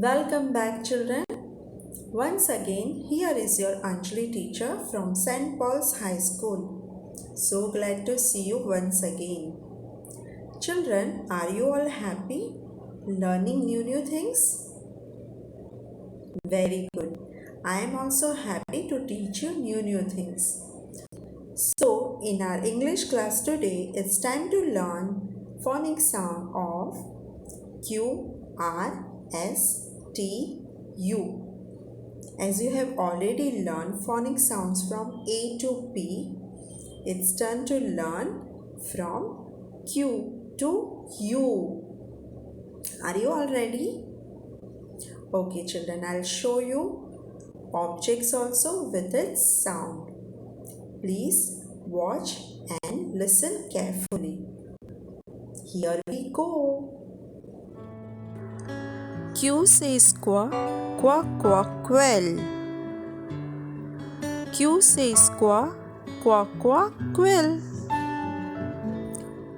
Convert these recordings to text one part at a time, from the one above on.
Welcome back, children. Once again, here is your Anjali teacher from St. Paul's High School. So glad to see you once again. Children, are you all happy learning new things? Very good. I am also happy to teach you new things. So, in our English class today, it's time to learn phonics sound of Q, R, S, T, U. As you have already learned phonic sounds from A to P, it's turn to learn from Q to U. Are you all ready? Okay, children, I'll show you objects also with its sound. Please watch and listen carefully. Here we go. Q says qua, quell. Q says qua, quill.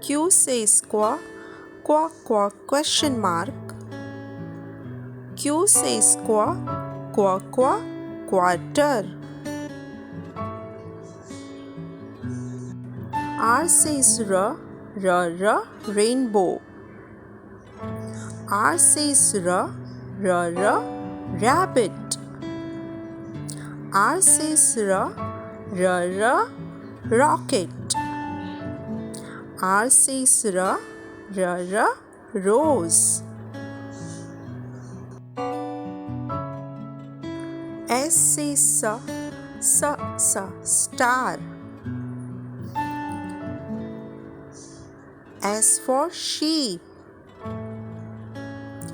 Q says qua, question mark. Q says qua, quarter. R says rainbow. R says rabbit. R says rocket. R says rose. S says star. S for sheep.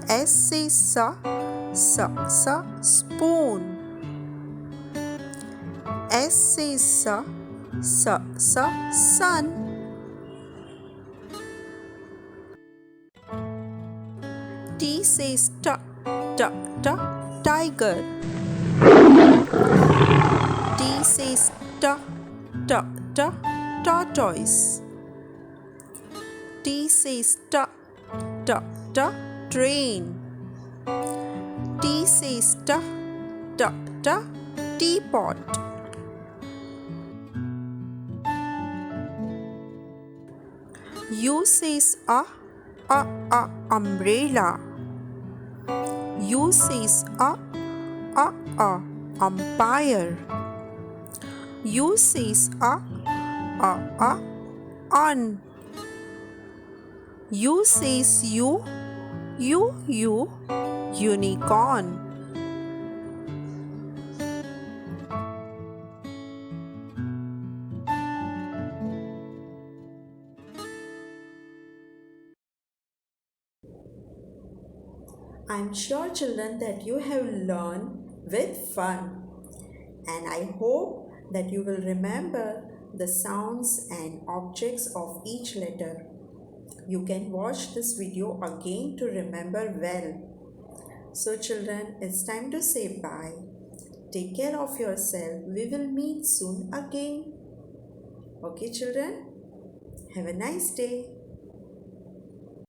S says spoon. S says sun. T says tiger. T says tortoise. T says train. T says teapot. U says umbrella. U says umpire. U says on. U says unicorn. I'm sure, children, that you have learned with fun, and I hope that you will remember the sounds and objects of each letter. You can watch this video again to remember well. So, children, it's time to say bye. Take care of yourself. We will meet soon again. Okay, children? Have a nice day.